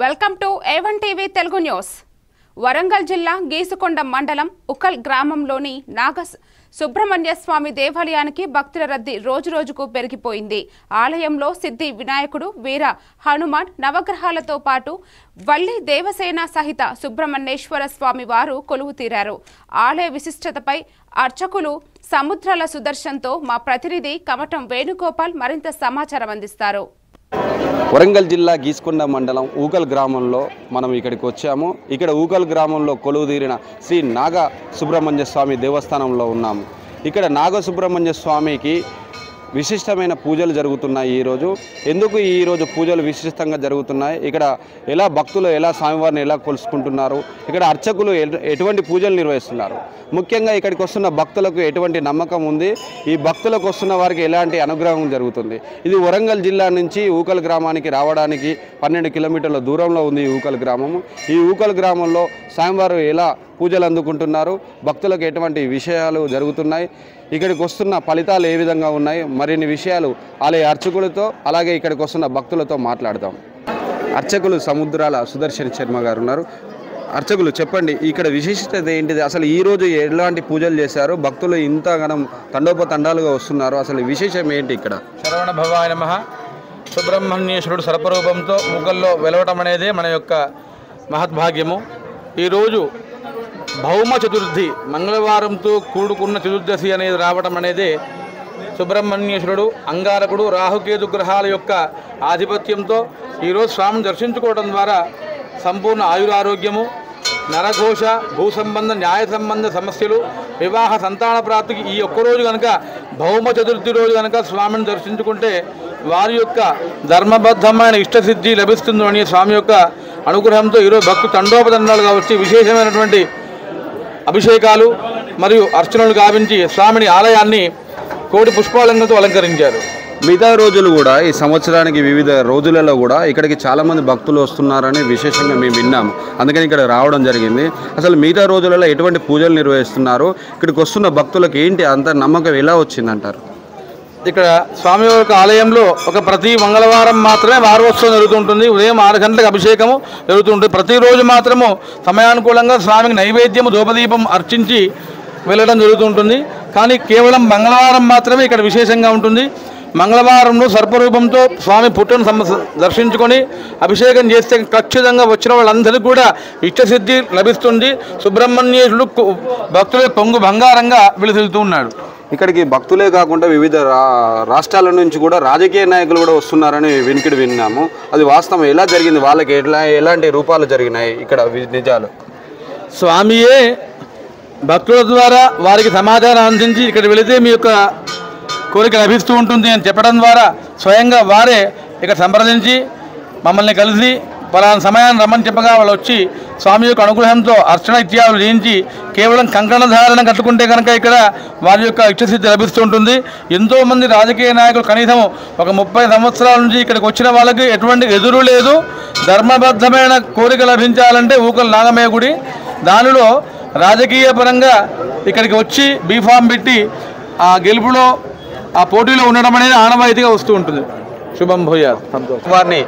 Welcome to A1 TV Telugu news. Warangal జిల్లా గీసుకొండ మండలం ఉకల్ గ్రామంలోని నాగ సుబ్రహ్మణ్య స్వామి దేవాలయానికి భక్తుల రద్దీ రోజురోజుకు పెరిగిపోయింది. ఆలయంలో సిద్ధి వినాయకుడు, వీర హనుమాన్, నవగ్రహాలతో పాటు వల్లి దేవసేన సహిత సుబ్రహ్మణ్యేశ్వర స్వామి వారు కొలువు తీరారు. ఆలయ విశిష్టతపై అర్చకులు సముద్రాల సుదర్శన్తో మా ప్రతినిధి కమటం వేణుగోపాల్ మరింత సమాచారం అందిస్తారు. వరంగల్ జిల్లా గీసుకొండ మండలం ఊకల్ గ్రామంలో మనం ఇక్కడికి వచ్చాము. ఇక్కడ ఊకల్ గ్రామంలో కొలువుదీరిన శ్రీ నాగ సుబ్రహ్మణ్య స్వామి దేవస్థానంలో ఉన్నాము. ఇక్కడ నాగ సుబ్రహ్మణ్య స్వామికి విశిష్టమైన పూజలు జరుగుతున్నాయి. ఎందుకు ఈరోజు పూజలు విశిష్టంగా జరుగుతున్నాయి, ఇక్కడ ఎలా భక్తులు ఎలా స్వామివారిని ఎలా కొలుసుకుంటున్నారు, ఇక్కడ అర్చకులు ఎటువంటి పూజలు నిర్వహిస్తున్నారు, ముఖ్యంగా ఇక్కడికి వస్తున్న భక్తులకు ఎటువంటి నమ్మకం ఉంది, ఈ భక్తులకు వస్తున్న వారికి ఎలాంటి అనుగ్రహం జరుగుతుంది. ఇది వరంగల్ జిల్లా నుంచి ఊకల్ గ్రామానికి రావడానికి 12 కిలోమీటర్ల దూరంలో ఉంది ఈ ఊకల్ గ్రామము. ఈ ఊకల్ గ్రామంలో స్వామివారు ఎలా పూజలు అందుకుంటున్నారు, భక్తులకు ఎటువంటి విషయాలు జరుగుతున్నాయి, ఇక్కడికి వస్తున్న ఫలితాలు ఏ విధంగా ఉన్నాయి, మరిన్ని విషయాలు ఆలయ అర్చకులతో అలాగే ఇక్కడికి వస్తున్న భక్తులతో మాట్లాడదాం. అర్చకులు సముద్రాల సుదర్శన్ శర్మ గారు ఉన్నారు. అర్చకులు చెప్పండి, ఇక్కడ విశిష్టత ఏంటిది, అసలు ఈరోజు ఎలాంటి పూజలు చేశారు, భక్తులు ఇంతగానం తండోపతండాలుగా వస్తున్నారు, అసలు విశేషం ఏంటి ఇక్కడ? శరవణ భవాయ నమః. సుబ్రహ్మణ్యేశ్వరుడు సర్పరూపంతో ముగ్గుల్లో వెలవటం అనేది మన యొక్క మహద్భాగ్యము. ఈరోజు భౌమ చతుర్థి మంగళవారంతో కూడుకున్న చతుర్దశి అనేది రావటం అనేది సుబ్రహ్మణ్యేశ్వరుడు అంగారకుడు రాహుకేతు గ్రహాల యొక్క ఆధిపత్యంతో ఈరోజు స్వామిని దర్శించుకోవడం ద్వారా సంపూర్ణ ఆయురారోగ్యము, నరఘోష, భూ సంబంధ న్యాయ సంబంధ సమస్యలు, వివాహ సంతాన ప్రాప్తికి ఈ ఒక్కరోజు కనుక భౌమ చతుర్థి రోజు కనుక స్వామిని దర్శించుకుంటే వారి యొక్క ధర్మబద్ధమైన ఇష్టసిద్ధి లభిస్తుందని స్వామి యొక్క అనుగ్రహంతో ఈరోజు భక్తు తండోపతండాలుగా వచ్చి విశేషమైనటువంటి అభిషేకాలు మరియు అర్చనలు గావించి స్వామిని ఆలయాన్ని కోటి పుష్పాలంకరణతో అలంకరించారు. మిగతా రోజులు కూడా ఈ సంవత్సరానికి వివిధ రోజులలో కూడా ఇక్కడికి చాలామంది భక్తులు వస్తున్నారని విశేషంగా మేము విన్నాము, అందుకని ఇక్కడ రావడం జరిగింది. అసలు మిగతా రోజులలో ఎటువంటి పూజలు నిర్వహిస్తున్నారు, ఇక్కడికి వస్తున్న భక్తులకు ఏంటి అంత నమ్మకం ఎలా వచ్చిందంటారు? ఇక్కడ స్వామి యొక్క ఆలయంలో ప్రతి మంగళవారం మాత్రమే వారోత్సవం జరుగుతుంటుంది. ఉదయం 6 గంటలకు అభిషేకము జరుగుతుంటుంది. ప్రతిరోజు మాత్రము సమయానుకూలంగా స్వామికి నైవేద్యము ధూపదీపం అర్చించి వెళ్ళడం జరుగుతుంటుంది. కానీ కేవలం మంగళవారం మాత్రమే ఇక్కడ విశేషంగా ఉంటుంది. మంగళవారంలో సర్పరూపంతో స్వామి పుట్టను దర్శించుకొని అభిషేకం చేస్తే ఖచ్చితంగా వచ్చిన వాళ్ళందరికీ కూడా ఇష్టసిద్ధి లభిస్తుంది. సుబ్రహ్మణ్యేశ్వరుడు భక్తులకు పొంగు బంగారంగా వెలుసిల్లుతూ ఉన్నాడు. ఇక్కడికి భక్తులే కాకుండా వివిధ రాష్ట్రాల నుంచి కూడా రాజకీయ నాయకులు కూడా వస్తున్నారని విన్నాము. అది వాస్తవం ఎలా జరిగింది, వాళ్ళకి ఎలాంటి రూపాలు జరిగినాయి ఇక్కడ నిజాలు? స్వామియే భక్తుల ద్వారా వారికి సమాచారం అందించి ఇక్కడ వెళితే మీ యొక్క కోరిక లభిస్తూ ఉంటుంది అని చెప్పడం ద్వారా స్వయంగా వారే ఇక్కడ సంప్రదించి మమ్మల్ని కలిసి పలానా సమయాన్ని రమ్మని చెప్పగా వాళ్ళు వచ్చి స్వామి యొక్క అనుగ్రహంతో అర్చన ఇత్యాదులు చేయించి కేవలం కంకణ ధారణ కట్టుకుంటే కనుక ఇక్కడ వారి యొక్క ఇష్టసిద్ధి లభిస్తూ ఉంటుంది. ఎంతోమంది రాజకీయ నాయకులు కనీసం 30 సంవత్సరాల నుంచి ఇక్కడికి వచ్చిన వాళ్ళకి ఎటువంటి ఎదురు లేదు. ధర్మబద్ధమైన కోరిక లభించాలంటే ఊకల్ నాగమయ్య గుడి, దానిలో రాజకీయ పరంగా ఇక్కడికి వచ్చి బీఫామ్ పెట్టి ఆ గెలుపులో ఆ పోటీలో ఉండడం అనేది ఆనవాయితీగా వస్తూ ఉంటుంది. శుభం భూయాత్. వారిని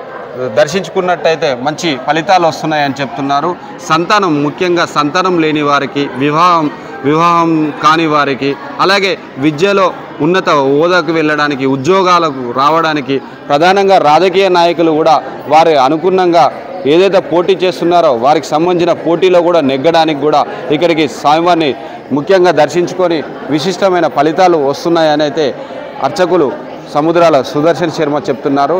దర్శించుకున్నట్టయితే మంచి ఫలితాలు వస్తున్నాయని చెప్తున్నారు. సంతానం, ముఖ్యంగా సంతానం లేని వారికి, వివాహం కాని వారికి, అలాగే విద్యలో ఉన్నత హోదాకు వెళ్ళడానికి, ఉద్యోగాలకు రావడానికి, ప్రధానంగా రాజకీయ నాయకులు కూడా వారి అనుగుణంగా ఏదైతే పోటీ చేస్తున్నారో వారికి సంబంధించిన పోటీలో కూడా నెగ్గడానికి కూడా ఇక్కడికి స్వామివారిని ముఖ్యంగా దర్శించుకొని విశిష్టమైన ఫలితాలు వస్తున్నాయని అయితే అర్చకులు సముద్రాల సుదర్శన్ శర్మ చెప్తున్నారు.